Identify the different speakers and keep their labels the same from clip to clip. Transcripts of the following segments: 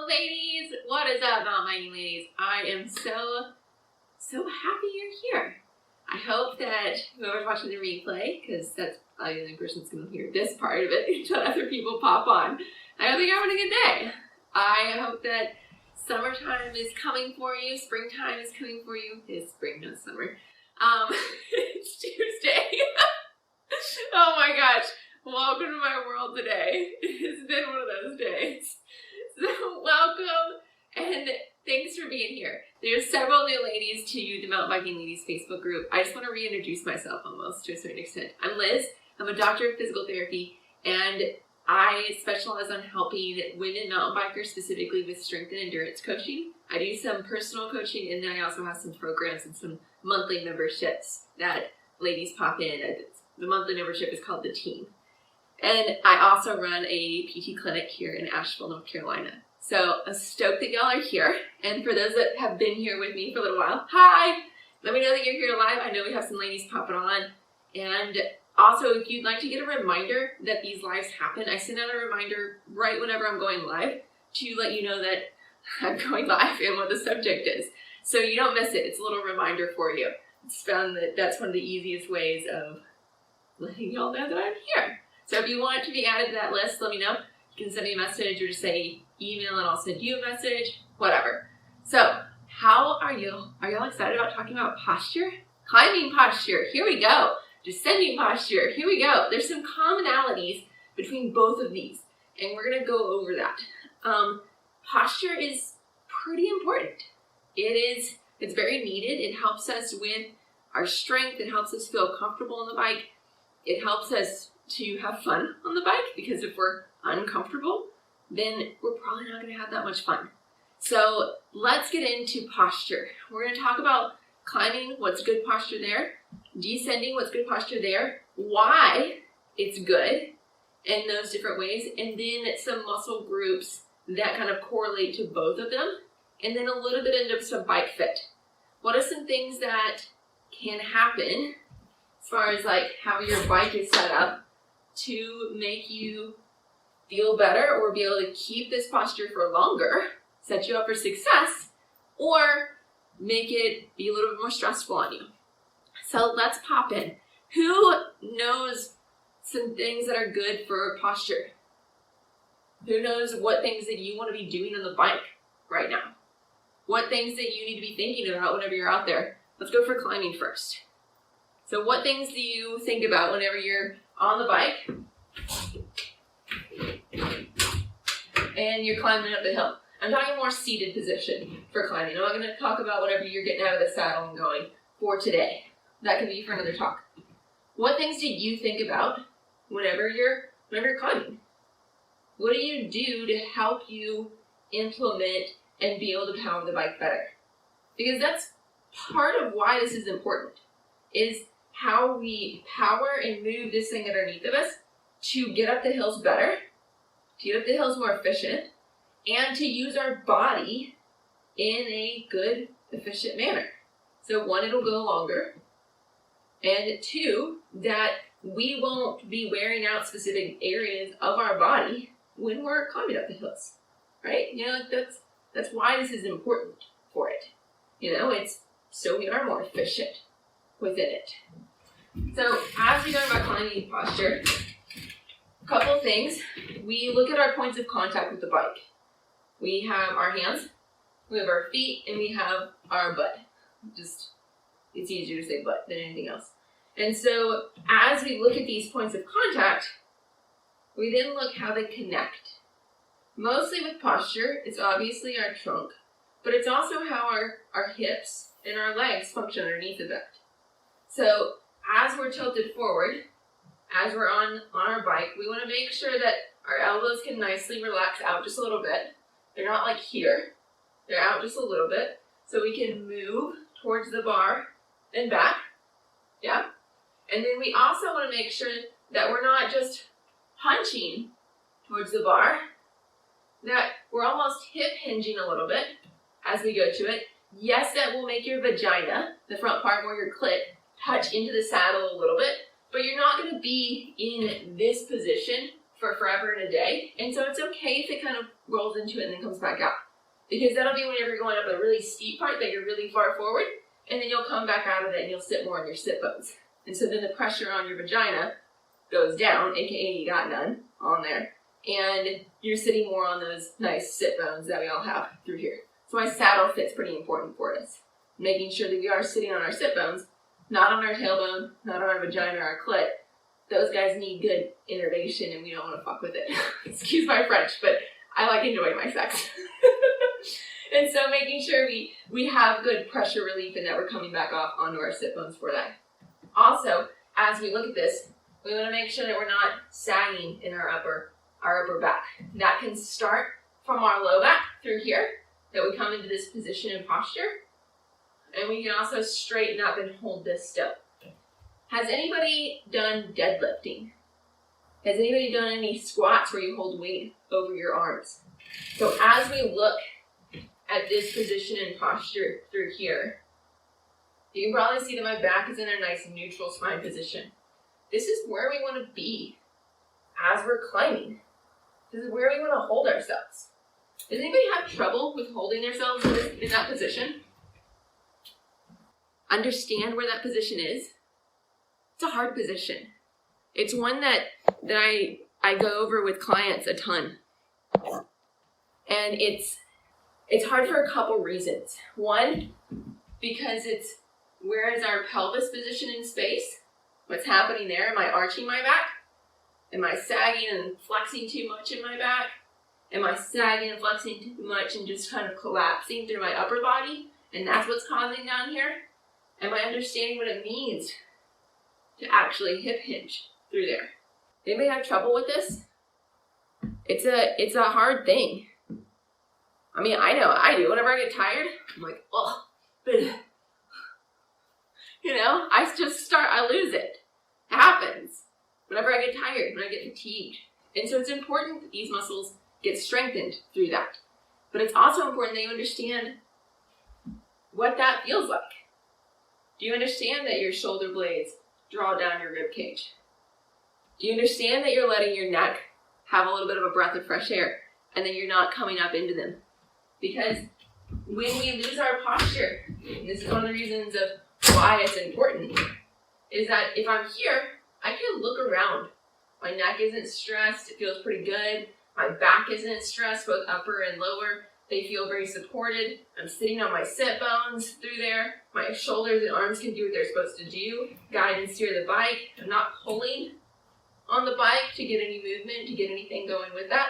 Speaker 1: Hello ladies! What is up, Not Mighty Ladies? I am so happy you're here. I hope that whoever's watching the replay, because that's probably the only person that's going to hear this part of it until other people pop on, I hope you're having a good day. I hope that summertime is coming for you, springtime is coming for you. It's spring, not summer. It's Tuesday. Oh my gosh. Welcome to my world today. It's been one of those days. So welcome and thanks for being here. There's several new ladies to the Mountain Biking Ladies Facebook group. I just want to reintroduce myself almost to a certain extent. I'm Liz. I'm a doctor of physical therapy and I specialize on helping women mountain bikers specifically with strength and endurance coaching. I do some personal coaching and then I also have some programs and some monthly memberships that ladies pop in. The monthly membership is called The Team. And I also run a PT clinic here in Asheville, North Carolina. So I'm stoked that y'all are here. And for those that have been here with me for a little while, hi! Let me know that you're here live. I know we have some ladies popping on. And also, if you'd like to get a reminder that these lives happen, I send out a reminder right whenever I'm going live to let you know that I'm going live and what the subject is. So you don't miss it. It's a little reminder for you. It's found that that's one of the easiest ways of letting y'all know that I'm here. So if you want to be added to that list, let me know. You can send me a message or just say email and I'll send you a message, whatever. So how are you? Are y'all excited about talking about posture? Climbing posture, here we go. Descending posture, here we go. There's some commonalities between both of these and we're gonna go over that. Posture is pretty important. It's very needed. It helps us with our strength. It helps us feel comfortable on the bike. It helps us to have fun on the bike because if we're uncomfortable, then we're probably not going to have that much fun. So let's get into posture. We're going to talk about climbing, what's good posture there, descending, what's good posture there, why it's good in those different ways, and then some muscle groups that kind of correlate to both of them, and then a little bit into some bike fit. What are some things that can happen as far as like how your bike is set up to make you feel better or be able to keep this posture for longer, set you up for success, or make it be a little bit more stressful on you. So let's pop in. Who knows some things that are good for posture? Who knows what things that you want to be doing on the bike right now? What things that you need to be thinking about whenever you're out there? Let's go for climbing first. So what things do you think about whenever you're on the bike and you're climbing up the hill? I'm talking more seated position for climbing. I'm not going to talk about whatever you're getting out of the saddle and going for today. That can be for another talk. What things do you think about whenever you're climbing? What do you do to help you implement and be able to power the bike better? Because that's part of why this is important, is how we power and move this thing underneath of us to get up the hills better, to get up the hills more efficient, and to use our body in a good, efficient manner. So one, it'll go longer, and two, that we won't be wearing out specific areas of our body when we're climbing up the hills, right? You know, that's why this is important for it. You know, it's so we are more efficient within it. So as we talk about climbing posture, a couple of things. We look at our points of contact with the bike. We have our hands, we have our feet, and we have our butt. It's easier to say butt than anything else. And so as we look at these points of contact, we then look how they connect. Mostly with posture, it's obviously our trunk, but it's also how our hips and our legs function underneath of that. So as we're tilted forward, as we're on our bike, we want to make sure that our elbows can nicely relax out just a little bit. They're not like here. They're out just a little bit. So we can move towards the bar and back. Yeah. And then we also want to make sure that we're not just hunching towards the bar, that we're almost hip hinging a little bit as we go to it. Yes, that will make your vagina, the front part where your clit, touch into the saddle a little bit, but you're not going to be in this position for forever and a day. And so it's okay if it kind of rolls into it and then comes back out. Because that'll be whenever you're going up a really steep part that you're really far forward, and then you'll come back out of it and you'll sit more on your sit bones. And so then the pressure on your vagina goes down, aka you got none on there, and you're sitting more on those nice sit bones that we all have through here. So my saddle fit's pretty important for us. Making sure that we are sitting on our sit bones, not on our tailbone, not on our vagina or our clit. Those guys need good innervation and we don't want to fuck with it. Excuse my French, but I like enjoying my sex. And so making sure we have good pressure relief and that we're coming back off onto our sit bones for that. Also, as we look at this, we want to make sure that we're not sagging in our upper back. That can start from our low back through here, that we come into this position and posture. And we can also straighten up and hold this still. Has anybody done deadlifting? Has anybody done any squats where you hold weight over your arms? So as we look at this position and posture through here, you can probably see that my back is in a nice neutral spine position. This is where we want to be as we're climbing. This is where we want to hold ourselves. Does anybody have trouble with holding themselves in that position? Understand where that position is. It's a hard position. It's one that I go over with clients a ton. And it's hard for a couple reasons. One, because it's where is our pelvis position in space? What's happening there? Am I arching my back? Am I sagging and flexing too much in my back? Am I sagging and flexing too much and just kind of collapsing through my upper body? And that's what's causing down here? Am I understanding what it means to actually hip hinge through there? Anybody have trouble with this? It's a hard thing. I mean, I know I do. Whenever I get tired, I'm like, oh, you know, I lose it. It happens. Whenever I get tired, when I get fatigued. And so it's important that these muscles get strengthened through that. But it's also important that you understand what that feels like. Do you understand that your shoulder blades draw down your rib cage? Do you understand that you're letting your neck have a little bit of a breath of fresh air and then you're not coming up into them? Because when we lose our posture, and this is one of the reasons of why it's important, is that if I'm here, I can look around. My neck isn't stressed, it feels pretty good. My back isn't stressed, both upper and lower. They feel very supported. I'm sitting on my sit bones through there. My shoulders and arms can do what they're supposed to do, guide and steer the bike. I'm not pulling on the bike to get any movement, to get anything going with that.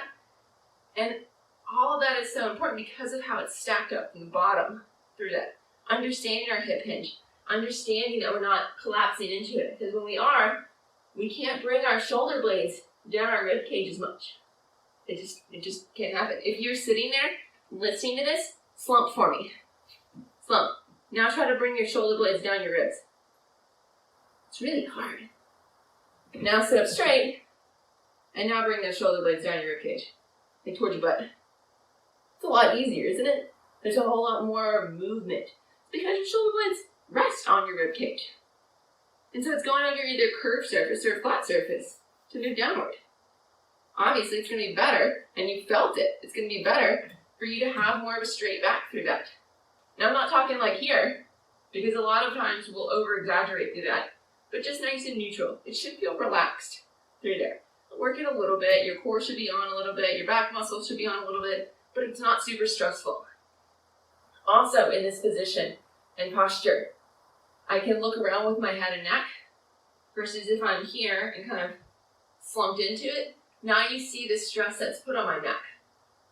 Speaker 1: And all of that is so important because of how it's stacked up from the bottom through that. Understanding our hip hinge, understanding that we're not collapsing into it. Because when we are, we can't bring our shoulder blades down our rib cage as much. It just can't happen. If you're sitting there listening to this, slump for me. Slump. Now try to bring your shoulder blades down your ribs. It's really hard. Now sit up straight, and now bring those shoulder blades down your rib cage, like towards your butt. It's a lot easier, isn't it? There's a whole lot more movement. It's because your shoulder blades rest on your rib cage. And so it's going on your either curved surface or flat surface to move downward. Obviously, it's going to be better, and you felt it. It's going to be better for you to have more of a straight back through that. Now, I'm not talking like here, because a lot of times we'll over-exaggerate through that, but just nice and neutral. It should feel relaxed through there. Work it a little bit. Your core should be on a little bit. Your back muscles should be on a little bit, but it's not super stressful. Also, in this position and posture, I can look around with my head and neck versus if I'm here and kind of slumped into it. Now you see the stress that's put on my neck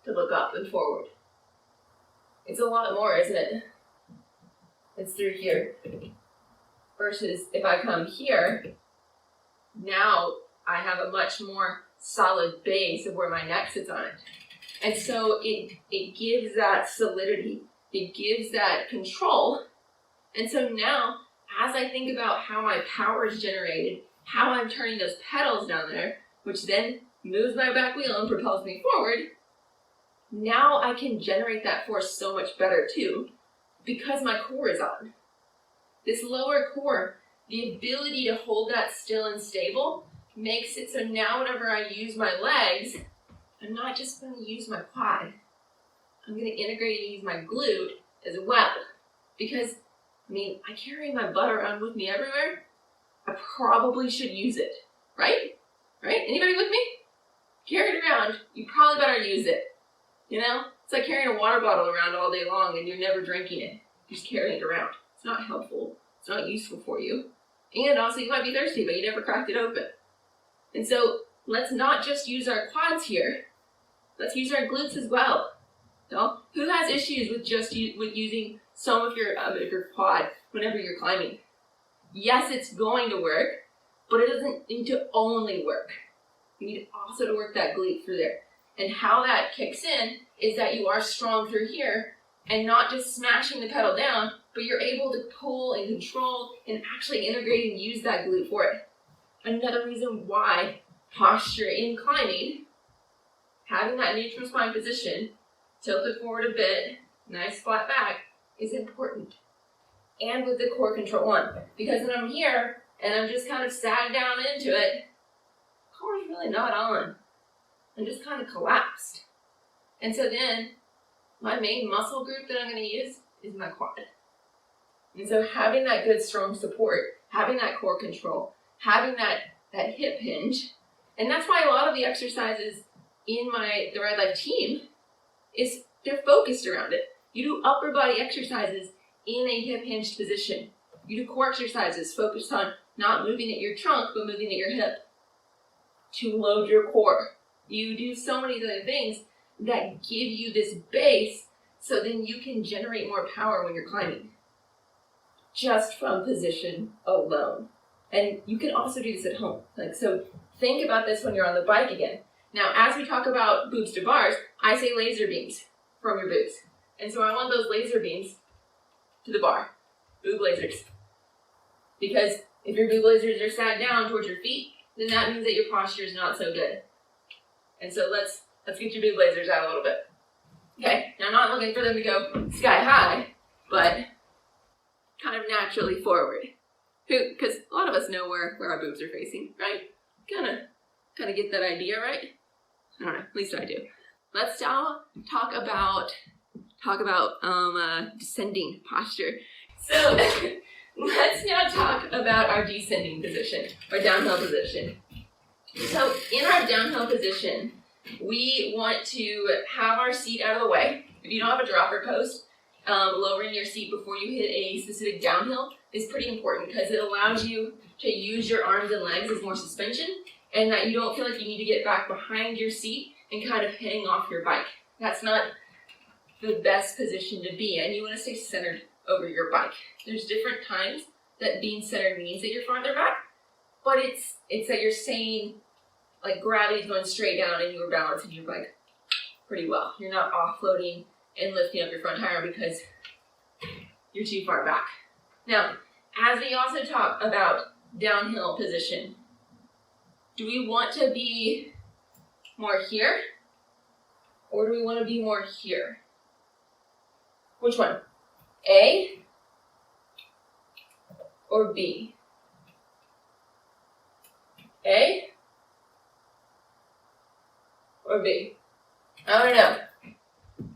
Speaker 1: to look up and forward. It's a lot more, isn't it? It's through here. Versus if I come here, now I have a much more solid base of where my neck sits on it. And so it gives that solidity. It gives that control. And so now, as I think about how my power is generated, how I'm turning those pedals down there, which then moves my back wheel and propels me forward, now I can generate that force so much better too, because my core is on. This lower core, the ability to hold that still and stable, makes it so now whenever I use my legs, I'm not just going to use my quad. I'm going to integrate and use my glute as well. Because, I mean, I carry my butt around with me everywhere. I probably should use it, right? Right? Anybody with me? Carry it around. You probably better use it. You know? It's like carrying a water bottle around all day long and you're never drinking it. You're just carrying it around. It's not helpful. It's not useful for you. And also you might be thirsty, but you never cracked it open. And so let's not just use our quads here. Let's use our glutes as well. So, who has issues with just with using some of your quad whenever you're climbing? Yes, it's going to work, but it doesn't need to only work. You need also to work that glute through there. And how that kicks in is that you are strong through here and not just smashing the pedal down, but you're able to pull and control and actually integrate and use that glute for it. Another reason why posture in climbing, having that neutral spine position, tilted forward a bit, nice flat back, is important. And with the core control one, because when I'm here and I'm just kind of sat down into it, core is really not on. I'm just kind of collapsed. And so then my main muscle group that I'm going to use is my quad. And so having that good strong support, having that core control, having that hip hinge, and that's why a lot of the exercises in the Red Life team they're focused around it. You do upper body exercises in a hip hinged position. You do core exercises focused on not moving at your trunk, but moving at your hip to load your core. You do so many other things that give you this base so then you can generate more power when you're climbing. Just from position alone. And you can also do this at home. So think about this when you're on the bike again. Now, as we talk about boobs to bars, I say laser beams from your boobs. And so I want those laser beams to the bar. Boob lasers. Because if your boob lasers are sat down towards your feet, then that means that your posture is not so good. And so let's get your boob lasers out a little bit. Okay, now I'm not looking for them to go sky high, but kind of naturally forward. Because a lot of us know where our boobs are facing, right? Kind of get that idea, right? I don't know, at least I do. Let's now talk about descending posture. So let's now talk about our descending position, or downhill position. So in our downhill position, we want to have our seat out of the way. If you don't have a dropper post, lowering your seat before you hit a specific downhill is pretty important because it allows you to use your arms and legs as more suspension, and that you don't feel like you need to get back behind your seat and kind of hang off your bike. That's not the best position to be in. You want to stay centered over your bike. There's different times that being centered means that you're farther back, but it's that you're staying, like gravity's going straight down and you're balancing your bike pretty well. You're not offloading and lifting up your front tire because you're too far back. Now, as we also talk about downhill position, do we want to be more here, or do we want to be more here? Which one? A or B? A or B? I don't know.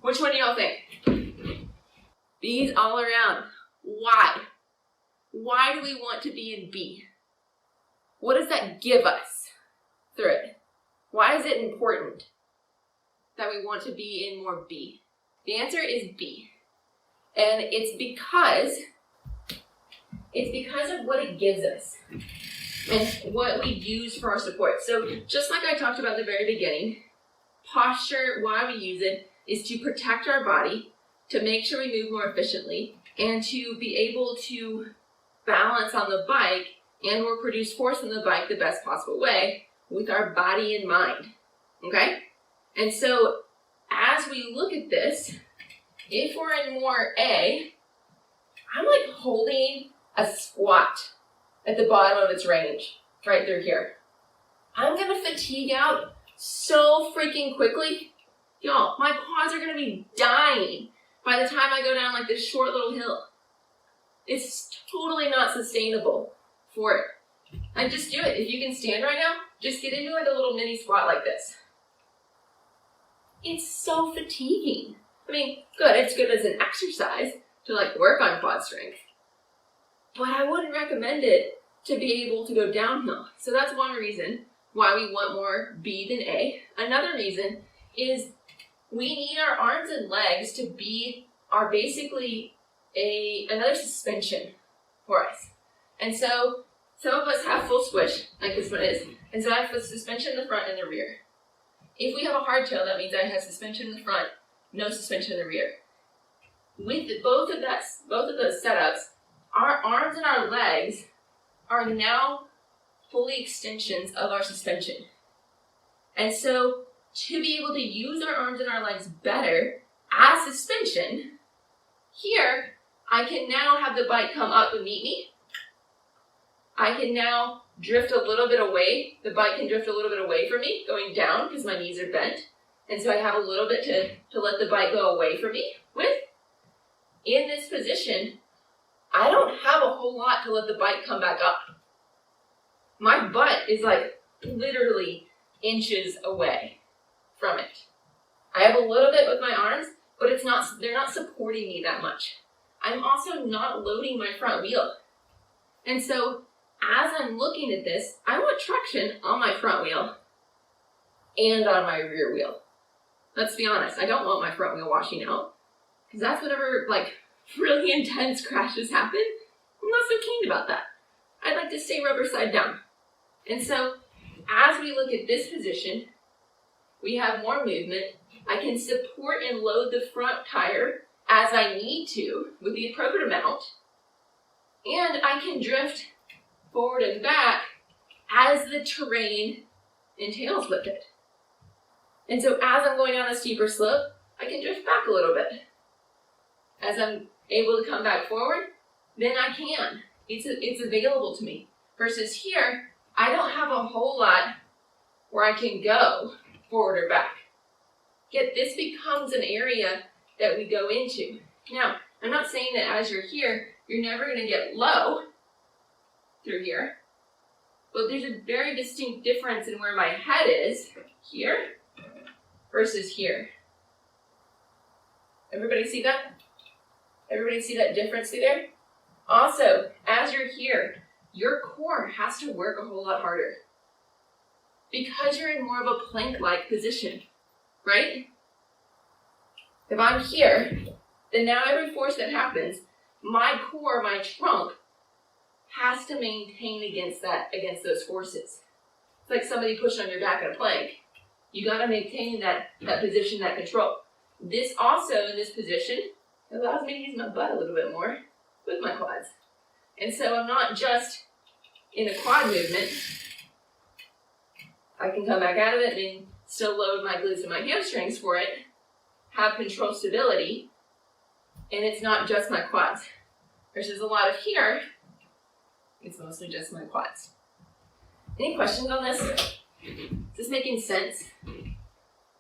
Speaker 1: Which one do y'all think? B's all around. Why? Why do we want to be in B? What does that give us through it? Why is it important that we want to be in more B? The answer is B. And it's because of what it gives us and what we use for our support. So just like I talked about at the very beginning, posture, why we use it, is to protect our body, to make sure we move more efficiently, and to be able to balance on the bike and or produce force on the bike the best possible way with our body in mind, okay? And so as we look at this, if we're in more A, I'm like holding a squat at the bottom of its range, right through here. I'm gonna fatigue out so freaking quickly. Y'all, my quads are gonna be dying by the time I go down like this short little hill. It's totally not sustainable for it. Like, just do it. If you can stand right now, just get into like a little mini squat like this. It's so fatiguing. I mean, good, it's good as an exercise to like work on quad strength, but I wouldn't recommend it to be able to go downhill. So that's one reason why we want more B than A. Another reason is we need our arms and legs to be basically another suspension for us. And so some of us have full switch, like this one is, and so I have suspension in the front and the rear. If we have a hardtail, that means I have suspension in the front, no suspension in the rear. With both of those setups, our arms and our legs are now fully extensions of our suspension. And so to be able to use our arms and our legs better as suspension, here I can now have the bike come up and meet me. I can now drift a little bit away. The bike can drift a little bit away from me, going down because my knees are bent. And so I have a little bit to let the bike go away from me with. In this position, I don't have a whole lot to let the bike come back up. My butt is like literally inches away from it. I have a little bit with my arms, but they're not supporting me that much. I'm also not loading my front wheel. And so as I'm looking at this, I want traction on my front wheel and on my rear wheel. Let's be honest, I don't want my front wheel washing out, because that's whenever like really intense crashes happen. I'm not so keen about that. I'd like to stay rubber side down. And so as we look at this position, we have more movement. I can support and load the front tire as I need to with the appropriate amount. And I can drift forward and back as the terrain entails with it. And so as I'm going down a steeper slope, I can drift back a little bit. As I'm able to come back forward, then I can. It's available to me. Versus here, I don't have a whole lot where I can go forward or back. Yet this becomes an area that we go into. Now, I'm not saying that as you're here, you're never going to get low through here. But there's a very distinct difference in where my head is here versus here. Everybody see that? Everybody see that difference through there? Also, as you're here, your core has to work a whole lot harder because you're in more of a plank-like position, right? If I'm here, then now every force that happens, my core, my trunk, has to maintain against those forces. It's like somebody pushing on your back in a plank. You got to maintain that position, that control. This also, in this position, allows me to use my butt a little bit more with my quads. And so I'm not just in a quad movement. I can come back out of it and still load my glutes and my hamstrings for it, have control stability, and it's not just my quads. Versus a lot of here, it's mostly just my quads. Any questions on this? Is this making sense?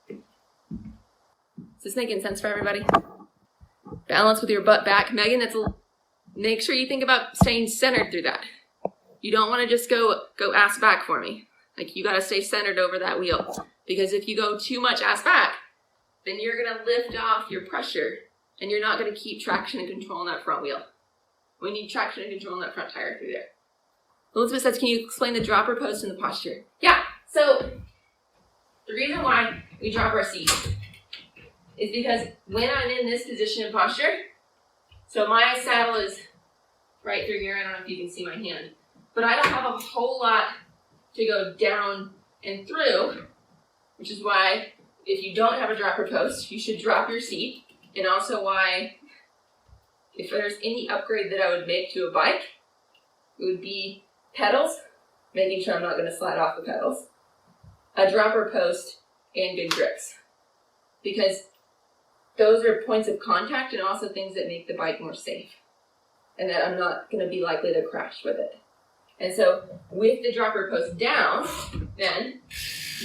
Speaker 1: Is this making sense for everybody? Balance with your butt back. Megan, make sure you think about staying centered through that. You don't want to just go ass back for me. Like, you got to stay centered over that wheel. Because if you go too much ass back, then you're going to lift off your pressure and you're not going to keep traction and control on that front wheel. We need traction and control on that front tire through there. Elizabeth says, can you explain the dropper post and the posture? Yeah, so the reason why we drop our seat is because when I'm in this position of posture, so my saddle is right through here. I don't know if you can see my hand, but I don't have a whole lot to go down and through, which is why if you don't have a dropper post, you should drop your seat. And also why, if there's any upgrade that I would make to a bike, it would be pedals, making sure I'm not going to slide off the pedals, a dropper post, and good grips. Because those are points of contact and also things that make the bike more safe. And that I'm not going to be likely to crash with it. And so with the dropper post down, then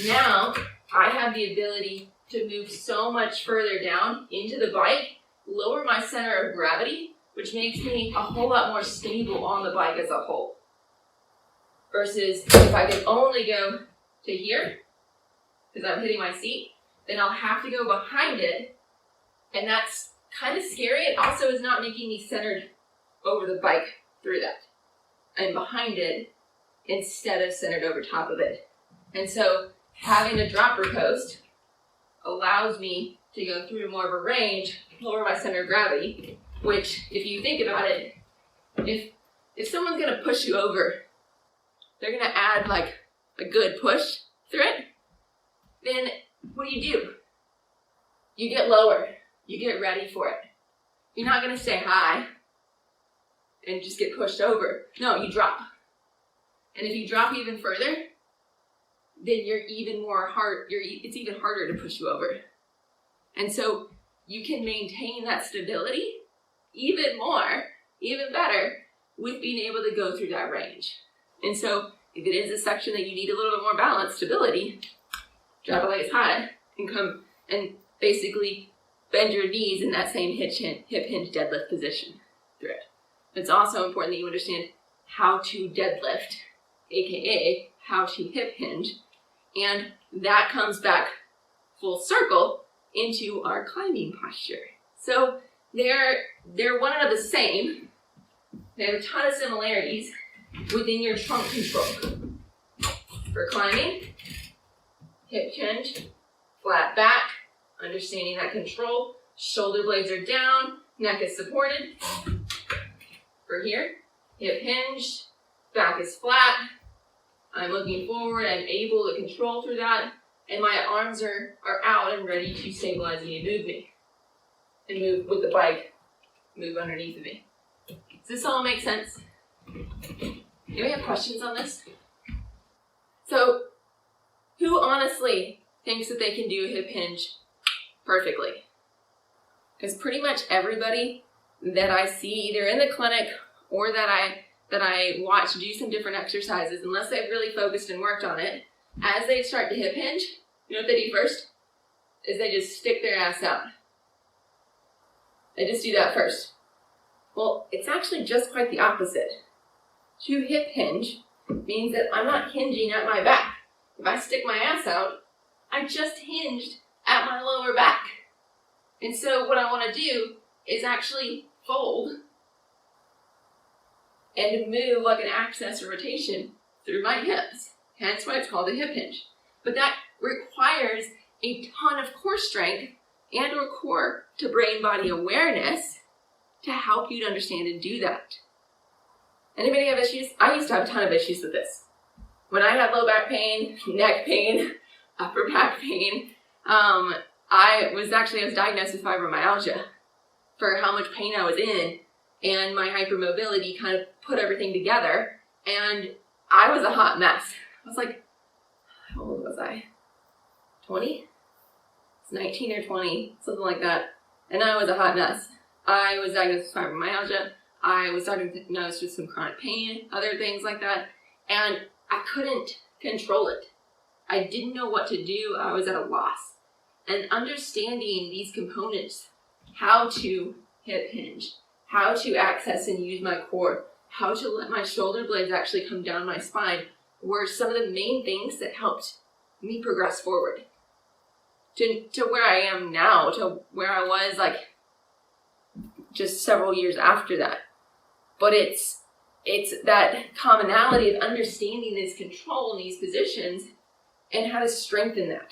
Speaker 1: now I have the ability to move so much further down into the bike, lower my center of gravity, which makes me a whole lot more stable on the bike as a whole. Versus if I can only go to here, because I'm hitting my seat, then I'll have to go behind it, and that's kind of scary. It also is not making me centered over the bike through that. I'm behind it instead of centered over top of it. And so having a dropper post allows me to go through more of a range, lower my center of gravity, which, if you think about it, if someone's gonna push you over, they're gonna add like a good push through it, then what do? You get lower, you get ready for it. You're not gonna stay high and just get pushed over. No, you drop. And if you drop even further, then you're even more it's even harder to push you over. And so you can maintain that stability even more, even better, with being able to go through that range. And so if it is a section that you need a little bit more balance, stability, drop it like it's hot and come and basically bend your knees in that same hip hinge deadlift position through it. It's also important that you understand how to deadlift, aka how to hip hinge, and that comes back full circle into our climbing posture. So they're one and the same. They have a ton of similarities within your trunk control. For climbing, hip hinge, flat back, understanding that control, shoulder blades are down, neck is supported. For here, hip hinge, back is flat, I'm looking forward, I'm able to control through that, and my arms are out and ready to stabilize me and move me. And move with the bike, move underneath of me. Does this all make sense? Anybody have questions on this? So, who honestly thinks that they can do a hip hinge perfectly? Because pretty much everybody that I see either in the clinic or that I watch do some different exercises, unless they've really focused and worked on it, as they start to hip hinge, you know what they do first? Is they just stick their ass out. They just do that first. Well, it's actually just quite the opposite. To hip hinge means that I'm not hinging at my back. If I stick my ass out, I just hinged at my lower back. And so what I want to do is actually fold and move like an axis or rotation through my hips. Hence why it's called a hip hinge. But that requires a ton of core strength and or core to brain body awareness to help you to understand and do that. Anybody have issues? I used to have a ton of issues with this. When I had low back pain, neck pain, upper back pain, I was diagnosed with fibromyalgia for how much pain I was in, and my hypermobility kind of put everything together, and I was a hot mess. I was like, how old was I? 20? It's 19 or 20, something like that. And I was a hot mess. I was diagnosed with fibromyalgia. I was diagnosed with some chronic pain, other things like that, and I couldn't control it. I didn't know what to do. I was at a loss. And understanding these components, how to hip hinge, how to access and use my core, how to let my shoulder blades actually come down my spine, were some of the main things that helped me progress forward to where I am now, to where I was like just several years after that. But it's that commonality of understanding this control in these positions and how to strengthen that.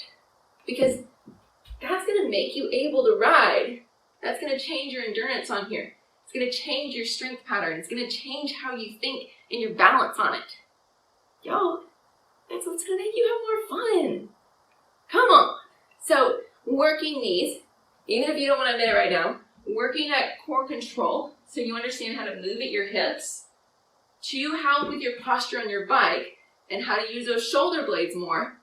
Speaker 1: Because that's going to make you able to ride. That's going to change your endurance on here. It's going to change your strength pattern. It's going to change how you think and your balance on it. Yo, that's what's going to make you have more fun. Come on. So working these, even if you don't want to admit it right now, working at core control so you understand how to move at your hips, to help with your posture on your bike and how to use those shoulder blades more,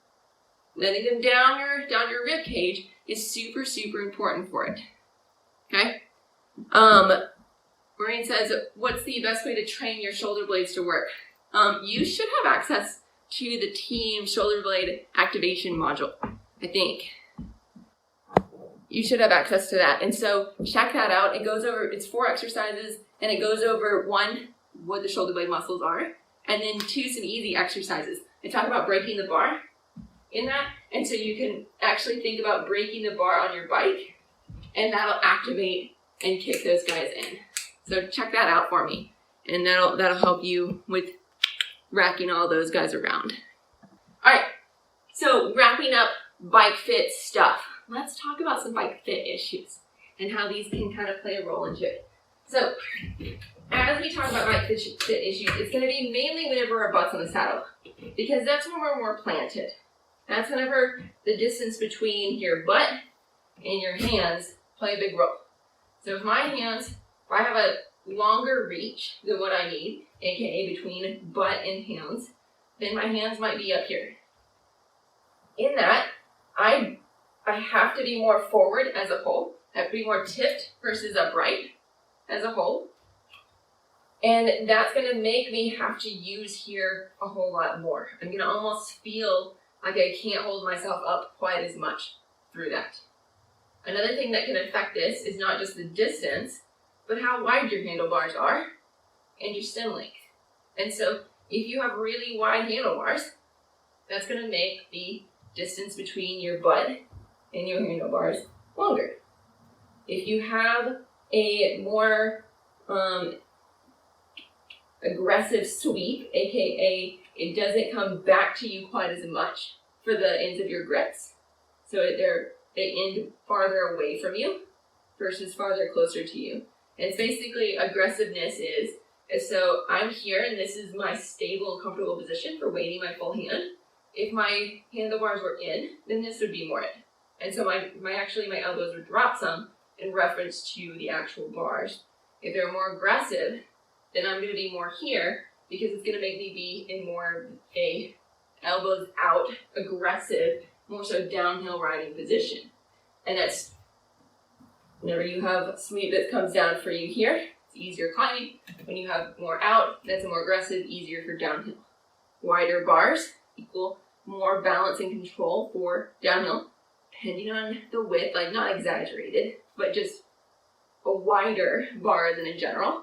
Speaker 1: letting them down your rib cage is super, super important for it. Okay? Maureen says, what's the best way to train your shoulder blades to work? You should have access to the team shoulder blade activation module, I think. You should have access to that. And so check that out. It goes over, it's 4 exercises, and it goes over 1, what the shoulder blade muscles are, And then 2, some easy exercises. I talk about breaking the bar in that, and so you can actually think about breaking the bar on your bike, and that'll activate and kick those guys in. So check that out for me, and that'll help you with racking all those guys around. All right, so wrapping up bike fit stuff. Let's talk about some bike fit issues and how these can kind of play a role into it. So as we talk about bike fit issues, it's going to be mainly whenever our butt's on the saddle, because that's when we're more planted. That's whenever the distance between your butt and your hands play a big role. So if I have a longer reach than what I need, aka between butt and hands, then my hands might be up here. In that, I have to be more forward as a whole. I have to be more tipped versus upright as a whole. And that's going to make me have to use here a whole lot more. I'm going to almost feel like I can't hold myself up quite as much through that. Another thing that can affect this is not just the distance, but how wide your handlebars are and your stem length. And so if you have really wide handlebars, that's going to make the distance between your butt and your handlebars longer. If you have a more aggressive sweep, aka it doesn't come back to you quite as much for the ends of your grips, so they end farther away from you versus farther closer to you. And it's basically aggressiveness is so I'm here and this is my stable, comfortable position for weighting my full hand. If my handlebars were in, then this would be more in. And so my elbows would drop some in reference to the actual bars. If they're more aggressive, then I'm going to be more here because it's going to make me be in more a elbows out, aggressive, more so downhill riding position. And that's whenever you have a sweep that comes down for you here, it's easier climbing. When you have more out, that's a more aggressive, easier for downhill. Wider bars equal more balance and control for downhill, depending on the width, like not exaggerated, but just a wider bar than in general.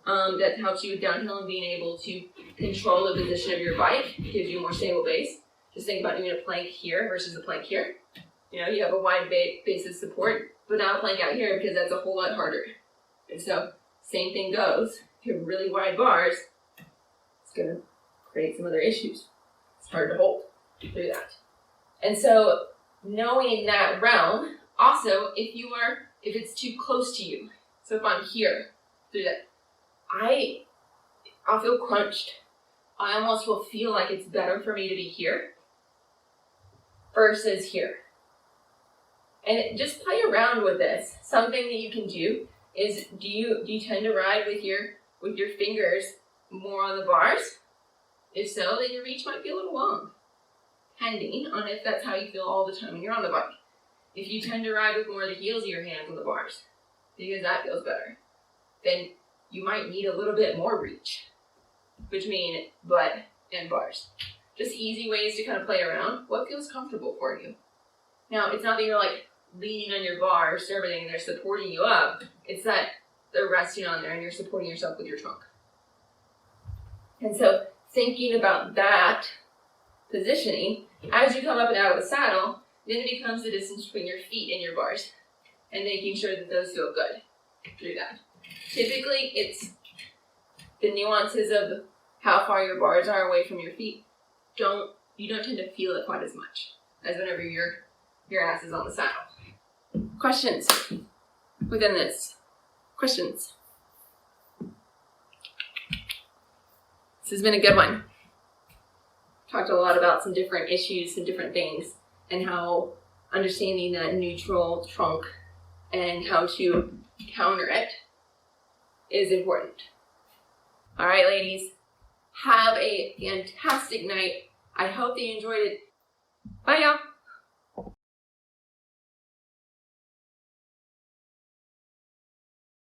Speaker 1: That helps you with downhill and being able to control the position of your bike, gives you a more stable base. Just think about doing a plank here versus a plank here. You know, you have a wide base of support, but not a plank out here because that's a whole lot harder. And so, same thing goes. If you have really wide bars, it's going to create some other issues. It's hard to hold through that. And so, knowing that realm, also, if it's too close to you, so if I'm here through that, I'll feel crunched. I almost will feel like it's better for me to be here versus here. And just play around with this. Something that you can do is, do you tend to ride with your fingers more on the bars? If so, then your reach might be a little long, depending on if that's how you feel all the time when you're on the bike. If you tend to ride with more of the heels of your hands on the bars, because that feels better, then you might need a little bit more reach between butt and bars. Just easy ways to kind of play around. What feels comfortable for you? Now, it's not that you're like leaning on your bars or everything and they're supporting you up. It's that they're resting on there and you're supporting yourself with your trunk. And so thinking about that positioning, as you come up and out of the saddle, then it becomes the distance between your feet and your bars and making sure that those feel good through that. Typically, it's the nuances of how far your bars are away from your feet. You don't tend to feel it quite as much as whenever your ass is on the saddle. Questions within this? Questions? This has been a good one. Talked a lot about some different issues, some different things, and how understanding that neutral trunk and how to counter it is important. All right, ladies, have a fantastic night. I hope that you enjoyed it. Bye, y'all.